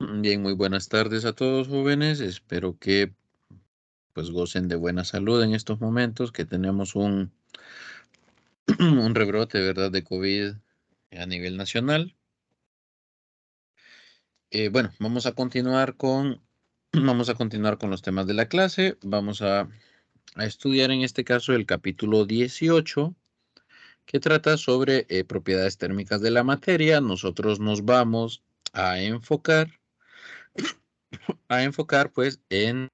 Bien, muy buenas tardes a todos jóvenes. Espero que pues gocen de buena salud en estos momentos, que tenemos un, un rebrote, ¿verdad?, de COVID a nivel nacional. Bueno, vamos a continuar con los temas de la clase. Vamos a estudiar en este caso el capítulo 18, que trata sobre propiedades térmicas de la materia. Nosotros nos vamos a enfocar, pues en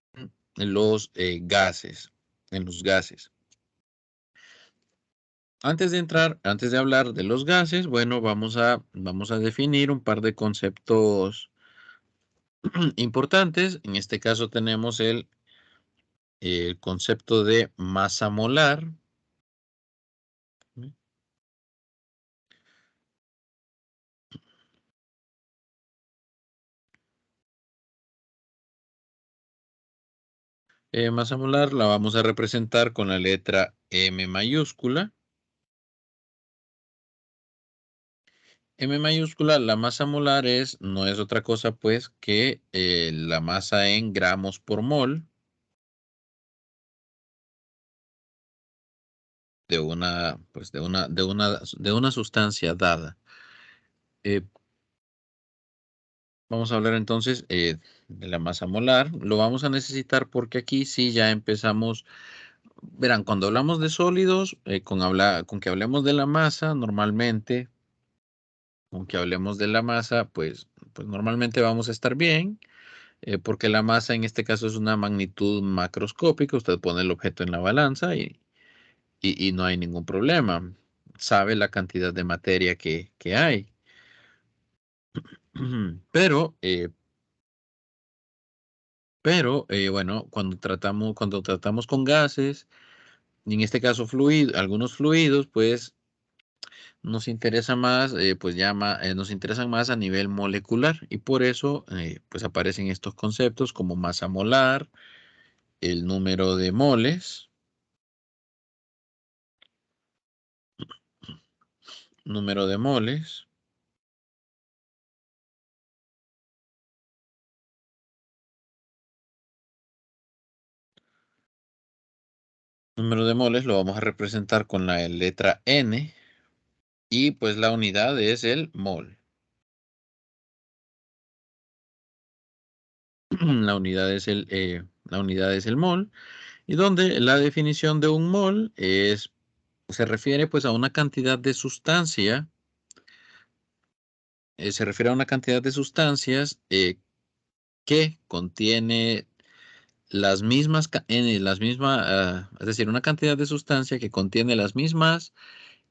los gases, en los gases. Antes de hablar de los gases, bueno, vamos a definir un par de conceptos importantes. En este caso tenemos el concepto de masa molar. Masa molar la vamos a representar con la letra M mayúscula. M mayúscula, la masa molar no es otra cosa pues que la masa en gramos por mol de una, pues de una sustancia dada. Eh, Vamos a hablar entonces de la masa molar. Lo vamos a necesitar porque aquí sí ya empezamos. Verán, cuando hablamos de sólidos, con que hablemos de la masa, normalmente, con que hablemos de la masa, pues normalmente vamos a estar bien, porque la masa en este caso es una magnitud macroscópica. Usted pone el objeto en la balanza y no hay ningún problema. Sabe la cantidad de materia que hay. Pero bueno, cuando tratamos con gases, y en este caso algunos fluidos, pues nos interesa más, nos interesan más a nivel molecular, y por eso pues aparecen estos conceptos como masa molar, el número de moles, número de moles, número de moles lo vamos a representar con la letra N, y pues la unidad es el mol. La unidad es el mol, y donde la definición de un mol se refiere pues a una cantidad de sustancia, se refiere a una cantidad de sustancias que contiene es decir, una cantidad de sustancia que contiene las mismas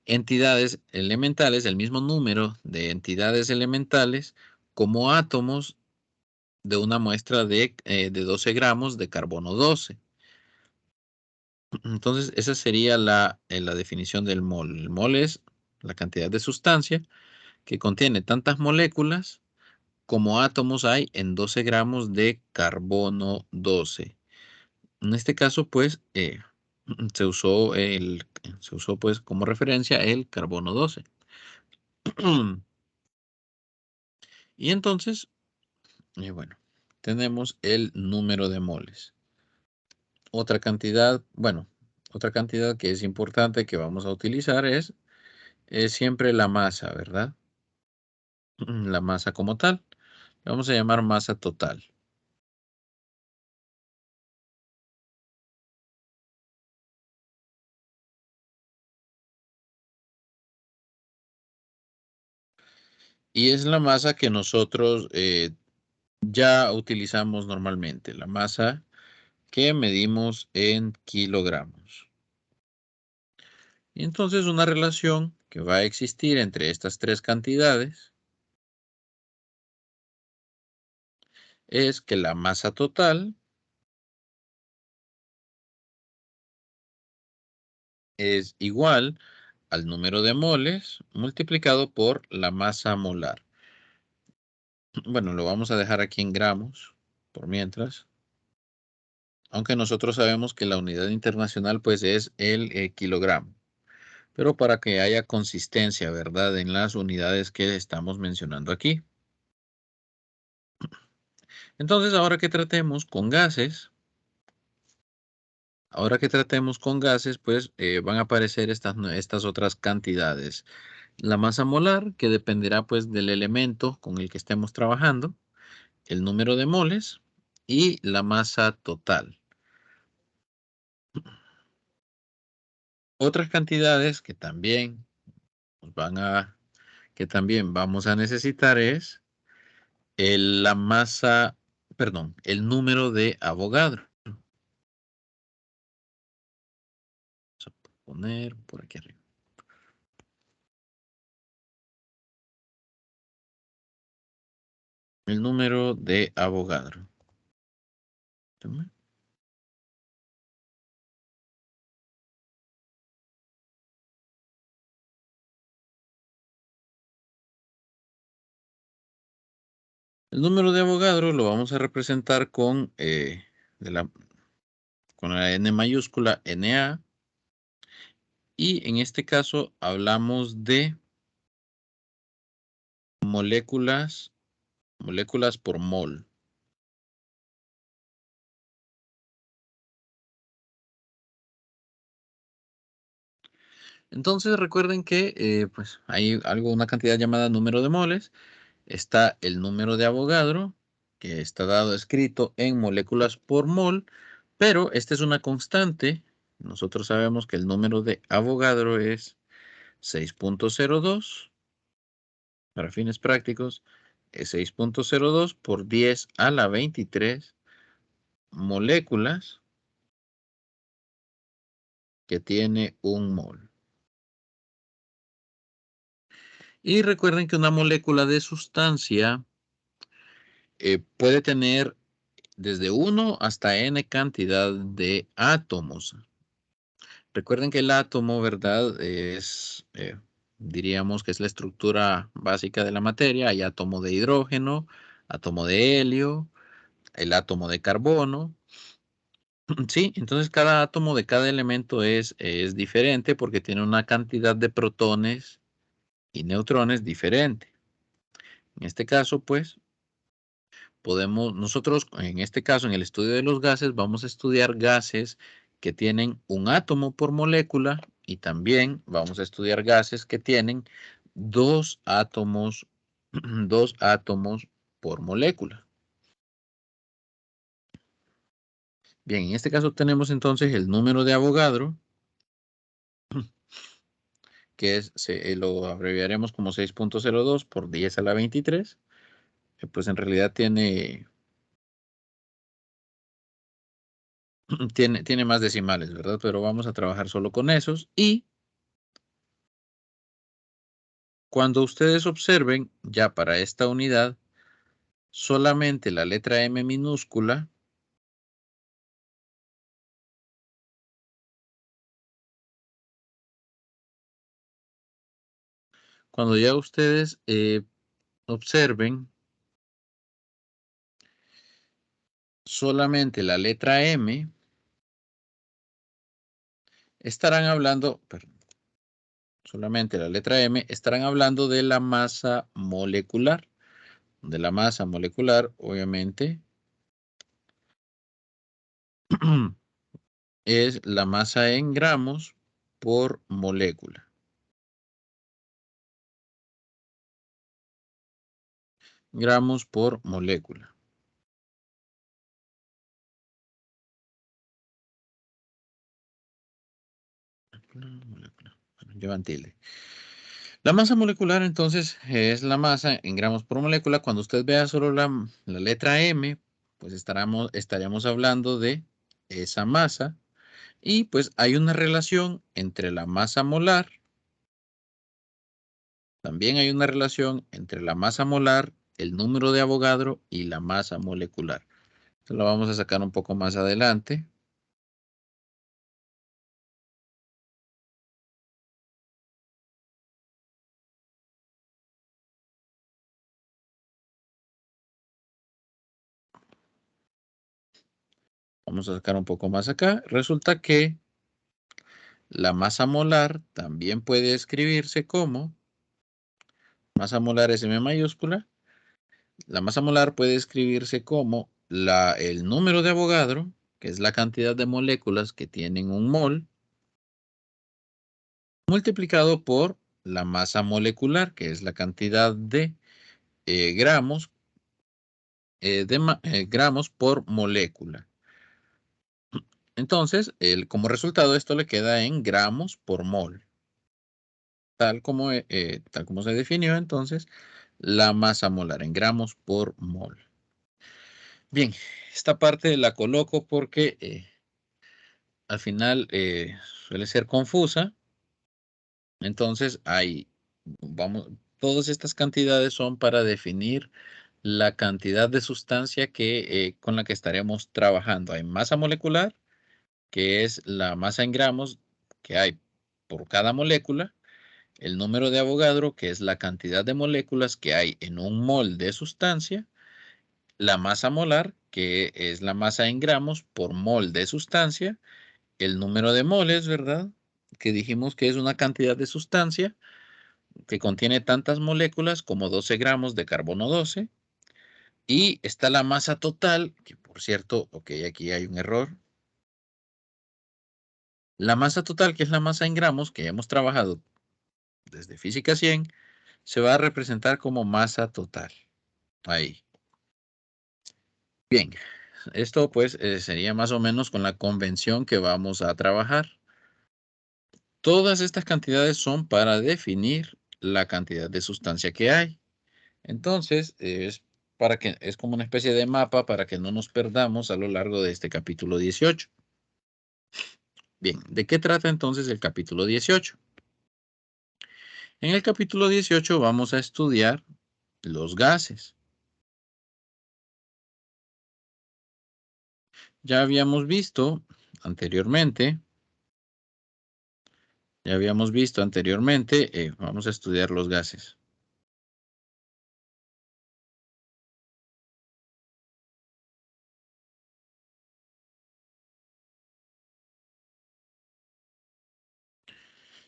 entidades elementales, el mismo número de entidades elementales como átomos de una muestra de 12 gramos de carbono 12. Entonces, esa sería la definición del mol. El mol es la cantidad de sustancia que contiene tantas moléculas como átomos hay en 12 gramos de carbono 12. En este caso, pues, se usó pues como referencia el carbono 12. Y entonces, bueno, tenemos el número de moles. Otra cantidad que es importante que vamos a utilizar es siempre la masa, ¿verdad? La masa como tal. Le vamos a llamar masa total. Y es la masa que nosotros ya utilizamos normalmente, la masa que medimos en kilogramos. Y entonces una relación que va a existir entre estas tres cantidades es que la masa total es igual al número de moles multiplicado por la masa molar. Bueno, lo vamos a dejar aquí en gramos por mientras, aunque nosotros sabemos que la unidad internacional pues es el kilogramo, pero para que haya consistencia, ¿verdad?, en las unidades que estamos mencionando aquí. Entonces, ahora que tratemos con gases, pues van a aparecer estas otras cantidades. La masa molar, que dependerá pues del elemento con el que estemos trabajando, el número de moles y la masa total. Otras cantidades que también vamos a necesitar es la masa, perdón, el número de Avogadro. Vamos a poner por aquí arriba. El número de Avogadro. El número de Avogadro lo vamos a representar con la N mayúscula Na, y en este caso hablamos de moléculas por mol. Entonces recuerden que pues hay una cantidad llamada número de moles. Está el número de Avogadro, que está escrito en moléculas por mol, pero esta es una constante. Nosotros sabemos que el número de Avogadro es 6.02. Para fines prácticos, es 6.02 por 10 a la 23 moléculas que tiene un mol. Y recuerden que una molécula de sustancia puede tener desde 1 hasta n cantidad de átomos. Recuerden que el átomo, ¿verdad? Diríamos que es la estructura básica de la materia. Hay átomo de hidrógeno, átomo de helio, el átomo de carbono. Sí, entonces cada átomo de cada elemento es diferente porque tiene una cantidad de protones y neutrones diferente. En este caso, pues, nosotros, en este caso, en el estudio de los gases, vamos a estudiar gases que tienen un átomo por molécula, y también vamos a estudiar gases que tienen dos átomos, dos átomos por molécula. Bien, en este caso tenemos entonces el número de Avogadro, que lo abreviaremos como 6.02 por 10 a la 23, que pues en realidad tiene más decimales, ¿verdad? Pero vamos a trabajar solo con esos. Y cuando ustedes observen, ya para esta unidad, solamente la letra M minúscula, cuando ya ustedes observen solamente la letra M, estarán hablando, perdón, solamente la letra M, estarán hablando de la masa molecular. De la masa molecular, obviamente, es la masa en gramos por molécula. Gramos por molécula. Molécula. Bueno, llevan tilde. La masa molecular, entonces, es la masa en gramos por molécula. Cuando usted vea solo la letra M, pues estaríamos hablando de esa masa. Y pues hay una relación entre la masa molar. También hay una relación entre la masa molar, el número de Avogadro y la masa molecular. Esto lo vamos a sacar un poco más adelante. Vamos a sacar un poco más acá. Resulta que la masa molar también puede escribirse como masa molar es M mayúscula. La masa molar puede escribirse como el número de Avogadro, que es la cantidad de moléculas que tienen un mol, multiplicado por la masa molecular, que es la cantidad de gramos, gramos por molécula. Entonces, como resultado, esto le queda en gramos por mol. Tal como se definió, entonces, la masa molar en gramos por mol. Bien, esta parte la coloco porque al final suele ser confusa. Entonces, todas estas cantidades son para definir la cantidad de sustancia con la que estaremos trabajando. Hay masa molecular, que es la masa en gramos que hay por cada molécula. El número de Avogadro, que es la cantidad de moléculas que hay en un mol de sustancia. La masa molar, que es la masa en gramos por mol de sustancia. El número de moles, ¿verdad? Que dijimos que es una cantidad de sustancia que contiene tantas moléculas como 12 gramos de carbono 12. Y está la masa total, que por cierto, ok, aquí hay un error. La masa total, que es la masa en gramos, que hemos trabajado desde física 100, se va a representar como masa total. Ahí. Bien, esto pues sería más o menos con la convención que vamos a trabajar. Todas estas cantidades son para definir la cantidad de sustancia que hay. Entonces, es como una especie de mapa para que no nos perdamos a lo largo de este capítulo 18. Bien, ¿de qué trata entonces el capítulo 18? En el capítulo 18 vamos a estudiar los gases. Ya habíamos visto anteriormente, vamos a estudiar los gases.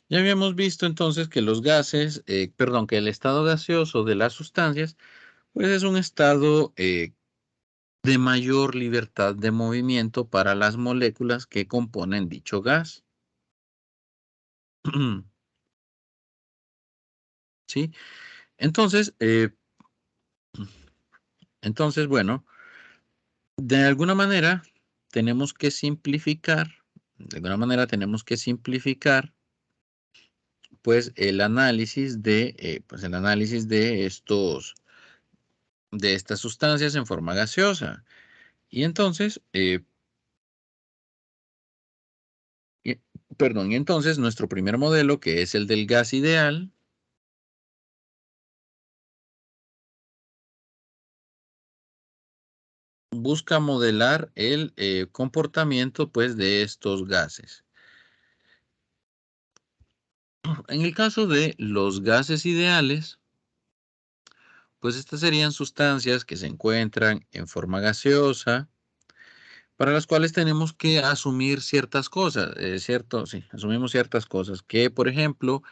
Ya habíamos visto entonces que los gases, que el estado gaseoso de las sustancias, pues es un estado de mayor libertad de movimiento para las moléculas que componen dicho gas. ¿Sí? Entonces, bueno, de alguna manera tenemos que simplificar, pues el análisis de estas sustancias en forma gaseosa. Y entonces, y- y entonces nuestro primer modelo, que es el del gas ideal, busca modelar el comportamiento, pues, de estos gases. En el caso de los gases ideales, pues estas serían sustancias que se encuentran en forma gaseosa, para las cuales tenemos que asumir ciertas cosas, ¿cierto? Sí, asumimos ciertas cosas, que por ejemplo,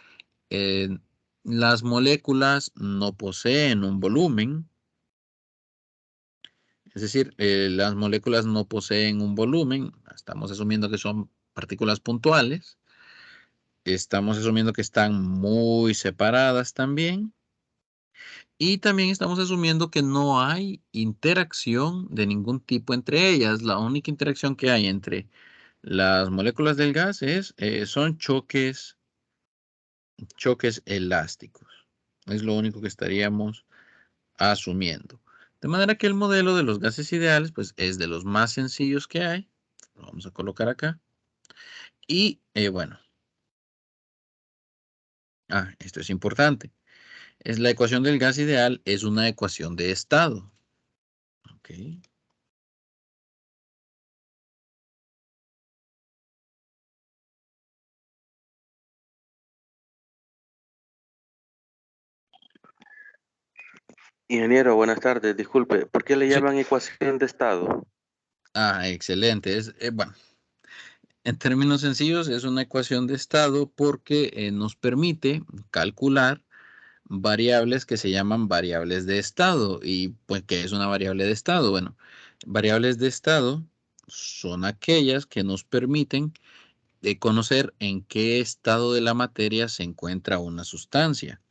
eh, las moléculas no poseen un volumen, es decir, las moléculas no poseen un volumen, estamos asumiendo que son partículas puntuales, estamos asumiendo que están muy separadas también, y también estamos asumiendo que no hay interacción de ningún tipo entre ellas. La única interacción que hay entre las moléculas del gas son choques elásticos. Es lo único que estaríamos asumiendo. De manera que el modelo de los gases ideales, pues, es de los más sencillos que hay. Lo vamos a colocar acá. Y bueno, esto es importante. Es la ecuación del gas ideal, es una ecuación de estado. Ok. Ingeniero, buenas tardes. Disculpe, ¿por qué le Sí. llaman ecuación de estado? Excelente. Bueno, en términos sencillos, es una ecuación de estado porque nos permite calcular variables que se llaman variables de estado. ¿Y pues qué es una variable de estado? Bueno, Variables de estado son aquellas que nos permiten conocer en qué estado de la materia se encuentra una sustancia.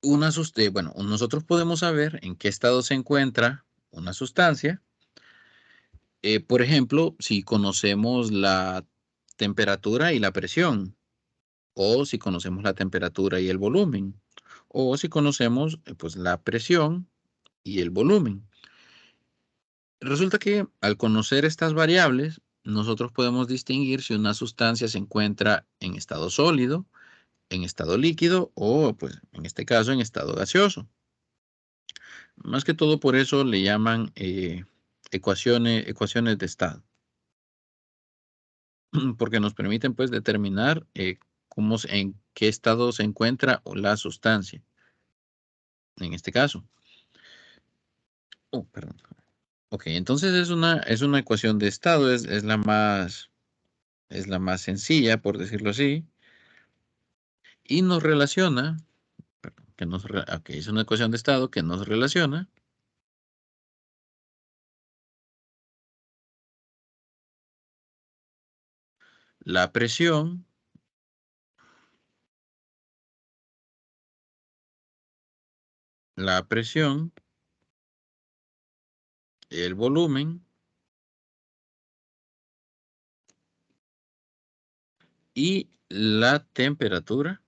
Bueno, nosotros podemos saber en qué estado se encuentra una sustancia. Por ejemplo, si conocemos la temperatura y la presión, o si conocemos la temperatura y el volumen, o si conocemos pues la presión y el volumen. Resulta que al conocer estas variables, nosotros podemos distinguir si una sustancia se encuentra en estado sólido, en estado líquido o, pues, en este caso, en estado gaseoso. Más que todo por eso le llaman ecuaciones de estado, porque nos permiten, pues, determinar en qué estado se encuentra la sustancia, en este caso. Oh, perdón. Ok, entonces es una ecuación de estado, es la más sencilla, por decirlo así, y nos relaciona, perdón, ok, es una ecuación de estado que nos relaciona la presión, la presión, el volumen y la temperatura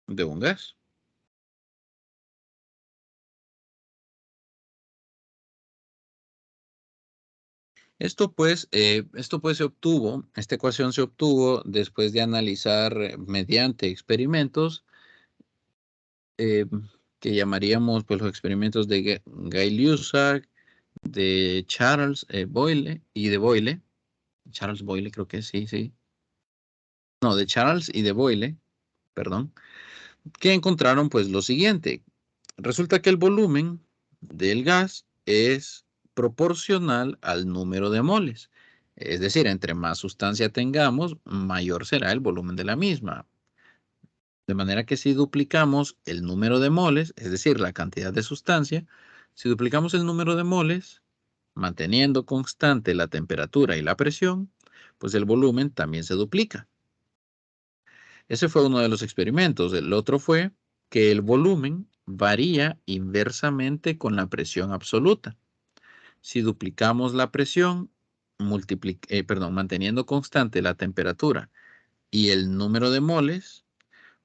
de un gas. Esto pues esta ecuación se obtuvo después de analizar mediante experimentos eh, que llamaríamos pues los experimentos de Gay-Lussac, de Charles Boyle y de Boyle. Charles Boyle creo que sí, sí. No, de Charles y de Boyle, perdón, que encontraron pues lo siguiente. Resulta que el volumen del gas es proporcional al número de moles. Es decir, entre más sustancia tengamos, mayor será el volumen de la misma. De manera que si duplicamos el número de moles, es decir, la cantidad de sustancia, si duplicamos el número de moles, manteniendo constante la temperatura y la presión, pues el volumen también se duplica. Ese fue uno de los experimentos. El otro fue que el volumen varía inversamente con la presión absoluta. Si duplicamos la presión, manteniendo constante la temperatura y el número de moles,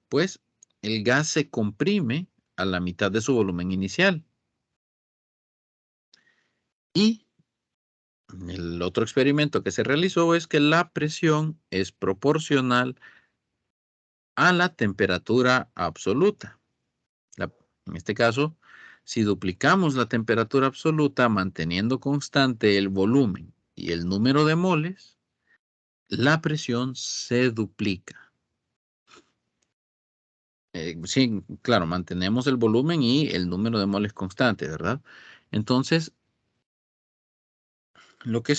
pues el gas se comprime a la mitad de su volumen inicial. Y el otro experimento que se realizó es que la presión es proporcional a la temperatura absoluta. En este caso, si duplicamos la temperatura absoluta manteniendo constante el volumen y el número de moles, la presión se duplica. Sí, claro, mantenemos el volumen y el número de moles constante, ¿verdad? Entonces, lo que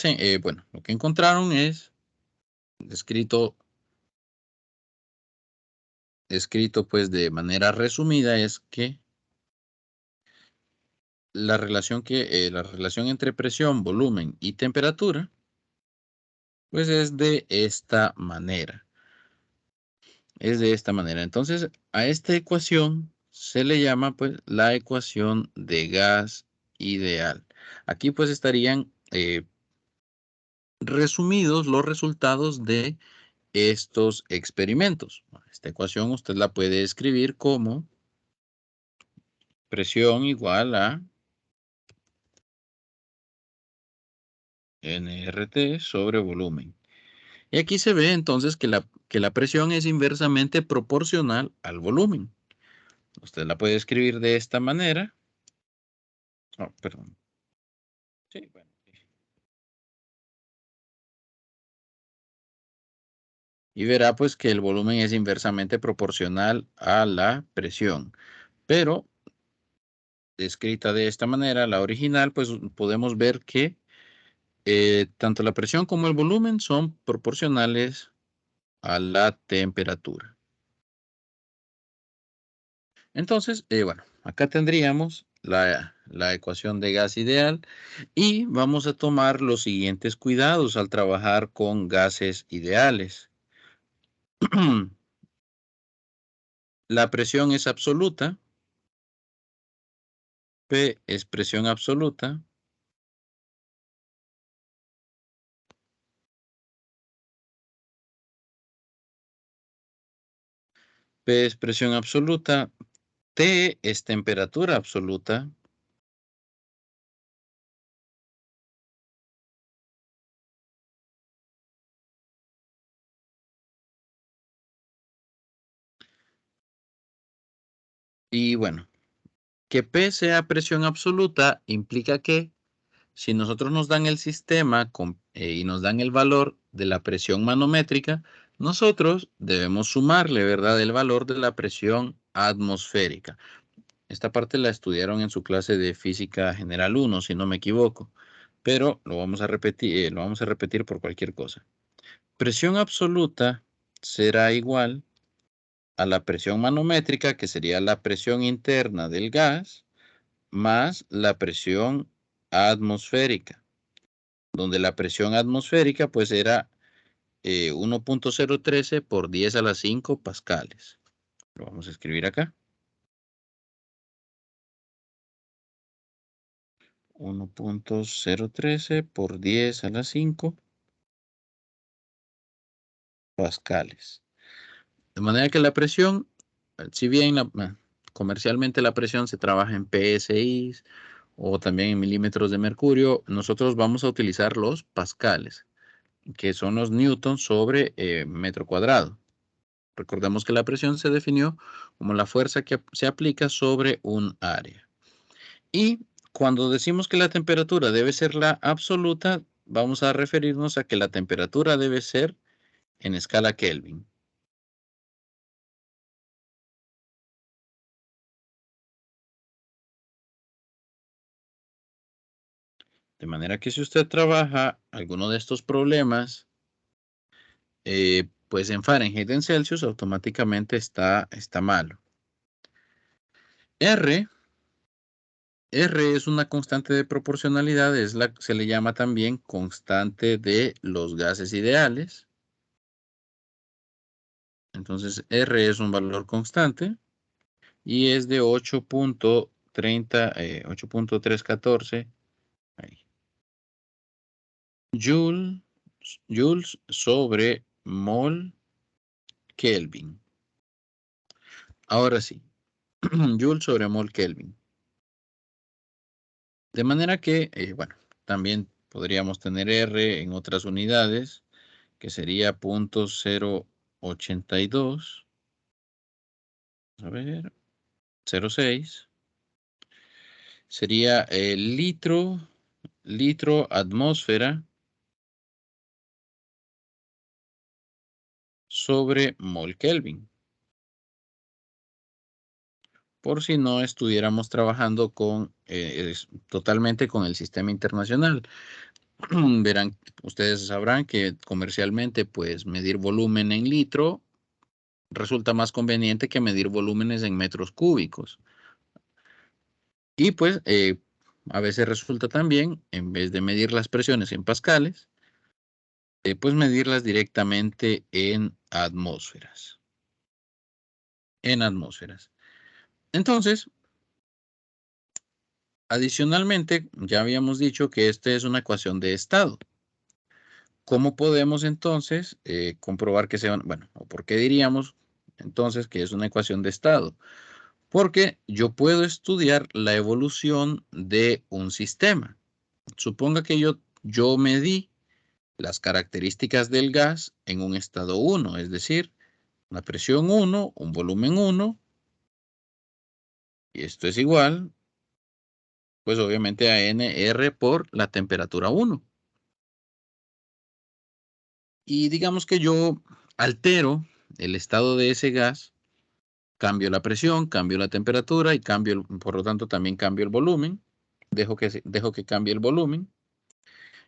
encontraron es escrito pues de manera resumida es que la relación entre presión, volumen y temperatura, pues es de esta manera. Es de esta manera. Entonces, a esta ecuación se le llama pues la ecuación de gas ideal. Aquí pues estarían resumidos los resultados de estos experimentos. Esta ecuación usted la puede escribir como presión igual a nRT sobre volumen. Y aquí se ve entonces que la presión es inversamente proporcional al volumen. Usted la puede escribir de esta manera. Oh, perdón. Sí, bueno. Y verá pues que el volumen es inversamente proporcional a la presión. Pero escrita de esta manera, la original, pues podemos ver que tanto la presión como el volumen son proporcionales a la temperatura. Entonces, bueno, acá tendríamos la ecuación de gas ideal y vamos a tomar los siguientes cuidados al trabajar con gases ideales. La presión es absoluta. P es presión absoluta. P es presión absoluta. T es temperatura absoluta. Y bueno, que P sea presión absoluta implica que si nosotros nos dan el sistema y nos dan el valor de la presión manométrica, nosotros debemos sumarle, ¿verdad?, el valor de la presión atmosférica. Esta parte la estudiaron en su clase de Física General 1, si no me equivoco, pero lo vamos a repetir por cualquier cosa. Presión absoluta será igual a la presión manométrica, que sería la presión interna del gas, más la presión atmosférica, donde la presión atmosférica pues era 1.013 por 10 a la 5 pascales. Lo vamos a escribir acá. 1.013 por 10 a la 5 pascales. De manera que la presión, si bien comercialmente la presión se trabaja en PSI o también en milímetros de mercurio, nosotros vamos a utilizar los pascales, que son los newtons sobre metro cuadrado. Recordemos que la presión se definió como la fuerza que se aplica sobre un área. Y cuando decimos que la temperatura debe ser la absoluta, vamos a referirnos a que la temperatura debe ser en escala Kelvin. De manera que si usted trabaja alguno de estos problemas, pues en Fahrenheit, en Celsius, automáticamente está malo. R es una constante de proporcionalidad, se le llama también constante de los gases ideales. Entonces, R es un valor constante y es de 8.314 joules sobre mol Kelvin. Ahora sí, Joule sobre mol Kelvin. De manera que, bueno, también podríamos tener R en otras unidades, que sería 0.082. A ver, 0.6. Sería el litro atmósfera sobre mol Kelvin. Por si no estuviéramos trabajando totalmente con el sistema internacional. Verán, ustedes sabrán que comercialmente, pues medir volumen en litro resulta más conveniente que medir volúmenes en metros cúbicos. Y pues a veces resulta también, en vez de medir las presiones en pascales, pues medirlas directamente en atmósferas. Entonces, adicionalmente, ya habíamos dicho que esta es una ecuación de estado. ¿Cómo podemos entonces comprobar que sea, bueno, o por qué diríamos entonces que es una ecuación de estado? Porque yo puedo estudiar la evolución de un sistema. Suponga que yo medí las características del gas en un estado 1, es decir, una presión 1, un volumen 1, y esto es igual, pues obviamente a NR por la temperatura 1. Y digamos que yo altero el estado de ese gas, cambio la presión, cambio la temperatura y por lo tanto también cambio el volumen. Dejo que cambie el volumen.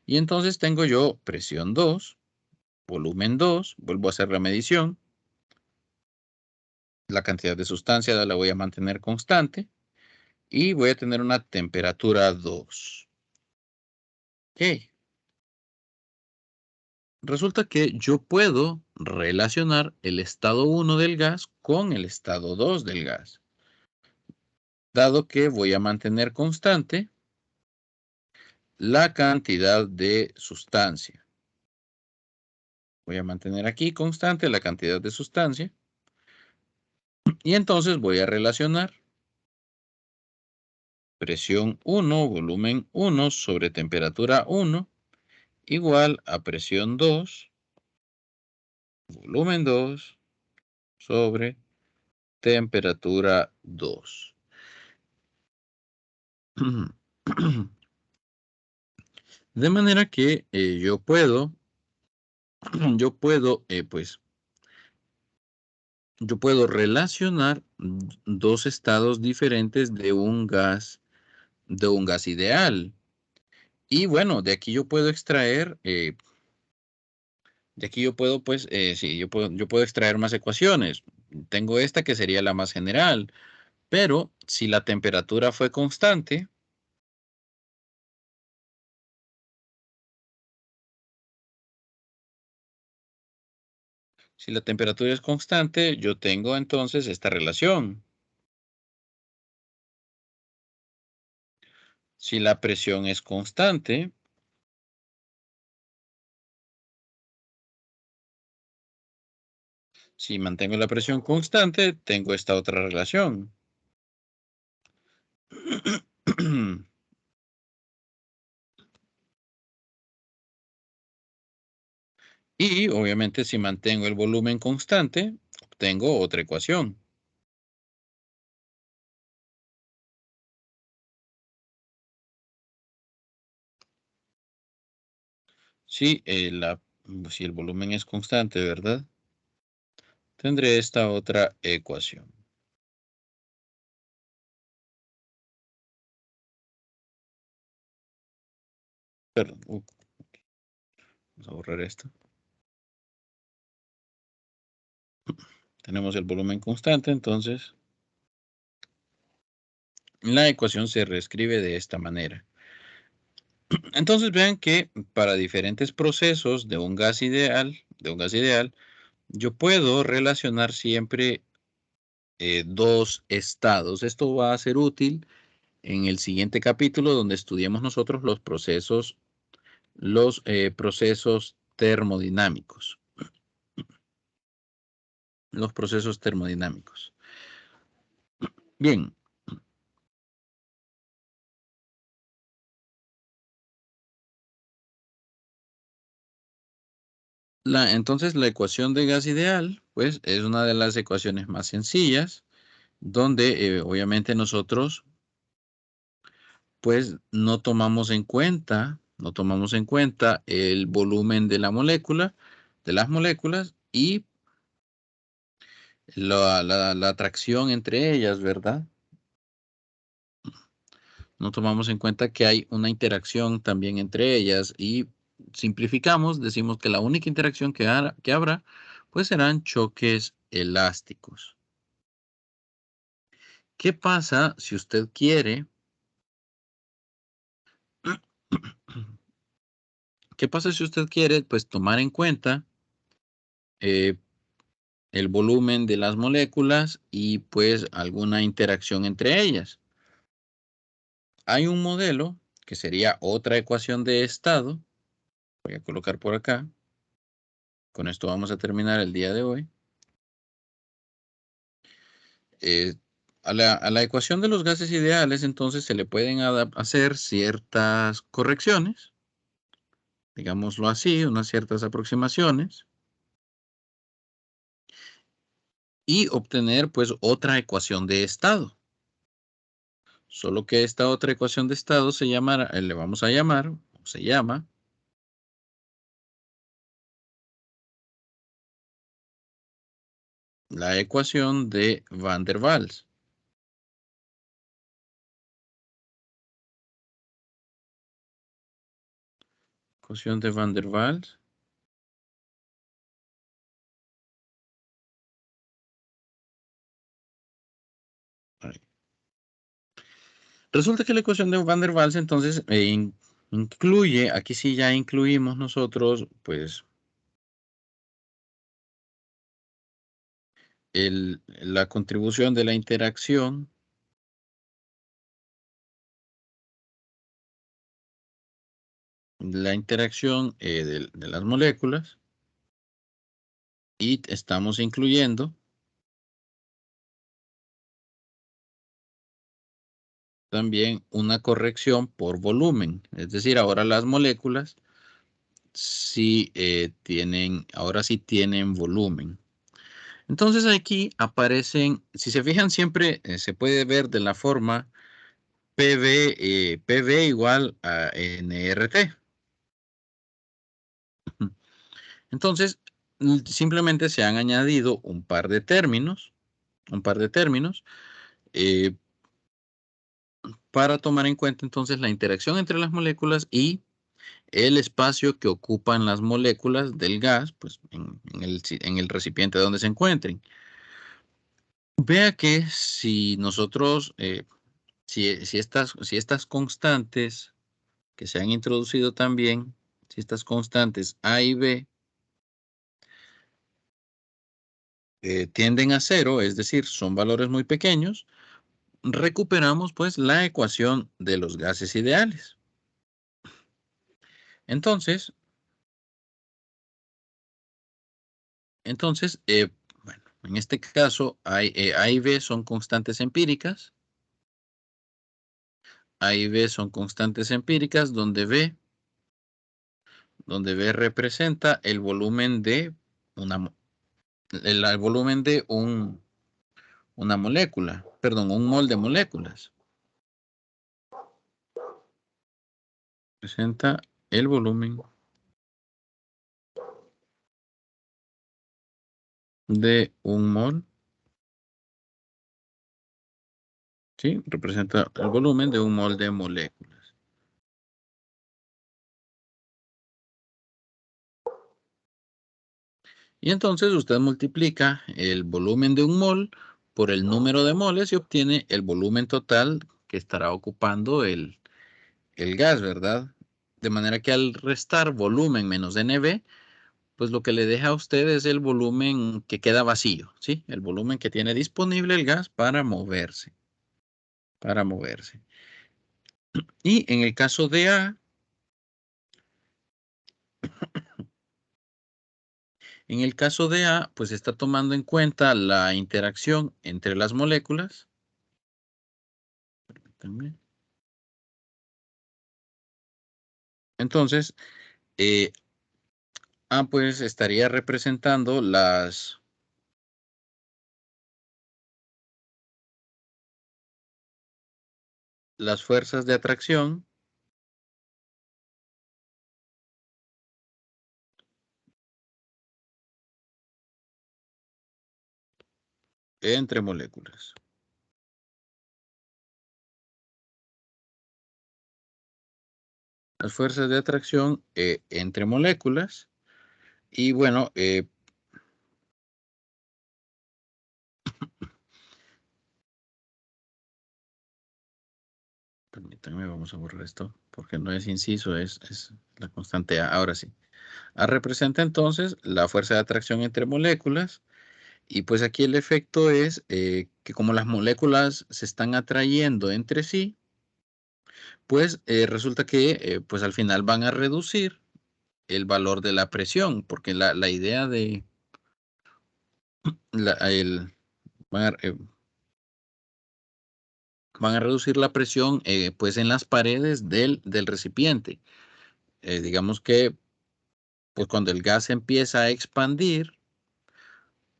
Y entonces tengo yo presión 2, volumen 2, vuelvo a hacer la medición. La cantidad de sustancia la voy a mantener constante y voy a tener una temperatura 2. Ok. Resulta que yo puedo relacionar el estado 1 del gas con el estado 2 del gas. Dado que voy a mantener constante la cantidad de sustancia. Voy a mantener aquí constante la cantidad de sustancia. Y entonces voy a relacionar presión 1, volumen 1 sobre temperatura 1 igual a presión 2, volumen 2 sobre temperatura 2. De manera que yo puedo, yo puedo relacionar dos estados diferentes de un gas ideal. Y bueno, de aquí yo puedo extraer, de aquí yo puedo, pues, sí, yo puedo extraer más ecuaciones. Tengo esta que sería la más general, pero si la temperatura fue constante, si la temperatura es constante, yo tengo entonces esta relación. Si la presión es constante, si mantengo la presión constante, tengo esta otra relación. Y obviamente si mantengo el volumen constante, obtengo otra ecuación. Si, si el volumen es constante, ¿verdad? Tendré esta otra ecuación. Perdón, vamos a borrar esto. Tenemos el volumen constante, entonces la ecuación se reescribe de esta manera. Entonces vean que para diferentes procesos de un gas ideal, yo puedo relacionar siempre dos estados. Esto va a ser útil en el siguiente capítulo donde estudiemos nosotros los procesos termodinámicos. Los procesos termodinámicos. Bien. Entonces la ecuación de gas ideal, pues es una de las ecuaciones más sencillas, donde obviamente nosotros, pues no tomamos en cuenta el volumen de la molécula, de las moléculas y la atracción entre ellas, ¿verdad? No tomamos en cuenta que hay una interacción también entre ellas y simplificamos, decimos que la única interacción que habrá, pues serán choques elásticos. ¿Qué pasa si usted quiere? ¿Qué pasa si usted quiere, pues, tomar en cuenta eh, el volumen de las moléculas y, pues, alguna interacción entre ellas? Hay un modelo que sería otra ecuación de estado. Voy a colocar por acá. Con esto vamos a terminar el día de hoy. Eh, a la ecuación de los gases ideales, entonces, se le pueden hacer ciertas correcciones, digámoslo así, unas ciertas aproximaciones, y obtener, pues, otra ecuación de estado. Solo que esta otra ecuación de estado le vamos a llamar, o se llama, la ecuación de Van der Waals. Ecuación de Van der Waals. Ahí. Resulta que la ecuación de Van der Waals entonces incluye, aquí sí ya incluimos nosotros, pues, la contribución de la interacción de las moléculas, y estamos incluyendo también una corrección por volumen. Es decir, ahora las moléculas sí ahora sí tienen volumen. Entonces aquí aparecen, si se fijan siempre se puede ver de la forma PV igual a nRT. Entonces, simplemente se han añadido un par de términos eh, para tomar en cuenta entonces la interacción entre las moléculas y el espacio que ocupan las moléculas del gas, pues en el recipiente donde se encuentren. Vea que si nosotros, si estas constantes que se han introducido también, si estas constantes A y B tienden a cero, es decir, son valores muy pequeños, recuperamos pues la ecuación de los gases ideales. Entonces, bueno, en este caso A y B son constantes empíricas. A y B son constantes empíricas donde B representa el volumen de el volumen de una molécula, perdón, un mol de moléculas. Representa el volumen de un mol. ¿Sí? Representa el volumen de un mol de moléculas. Y entonces usted multiplica el volumen de un mol por el número de moles y obtiene el volumen total que estará ocupando el gas, ¿verdad? De manera que al restar volumen menos NB, pues lo que le deja a usted es el volumen que queda vacío, ¿sí? El volumen que tiene disponible el gas para moverse. Y en el caso de A, pues está tomando en cuenta la interacción entre las moléculas. Permítanme. Entonces, A pues estaría representando las fuerzas de atracción entre moléculas. Las fuerzas de atracción entre moléculas. Y bueno, permítanme, vamos a borrar esto, porque no es inciso, es la constante A. Ahora sí. A representa entonces la fuerza de atracción entre moléculas. Y pues aquí el efecto es que como las moléculas se están atrayendo entre sí, pues resulta que pues al final van a reducir el valor de la presión, porque la idea de la, el, van, a, van a reducir la presión pues en las paredes del recipiente. Digamos que pues cuando el gas empieza a expandir,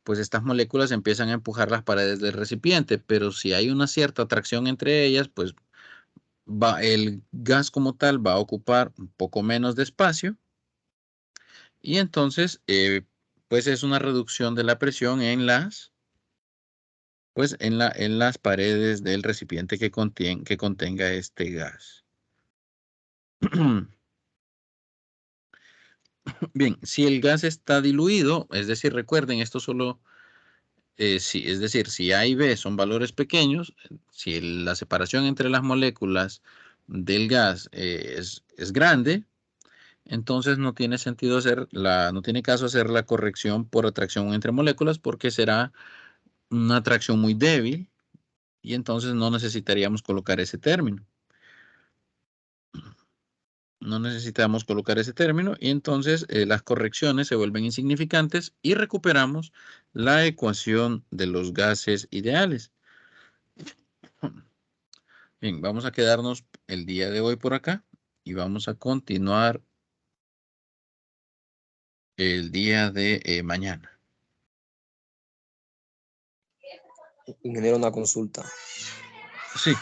pues estas moléculas empiezan a empujar las paredes del recipiente, pero si hay una cierta atracción entre ellas, pues el gas como tal va a ocupar un poco menos de espacio y entonces pues es una reducción de la presión pues en las paredes del recipiente que contenga este gas. Bien, si el gas está diluido, es decir, recuerden, esto solo Sí, es decir, si A y B son valores pequeños, si la separación entre las moléculas del gas es grande, entonces no tiene sentido no tiene caso hacer la corrección por atracción entre moléculas porque será una atracción muy débil y entonces no necesitaríamos colocar ese término. No necesitamos colocar ese término y entonces las correcciones se vuelven insignificantes y recuperamos la ecuación de los gases ideales. Bien, vamos a quedarnos el día de hoy por acá y vamos a continuar el día de mañana. Ingeniero, una consulta. Sí.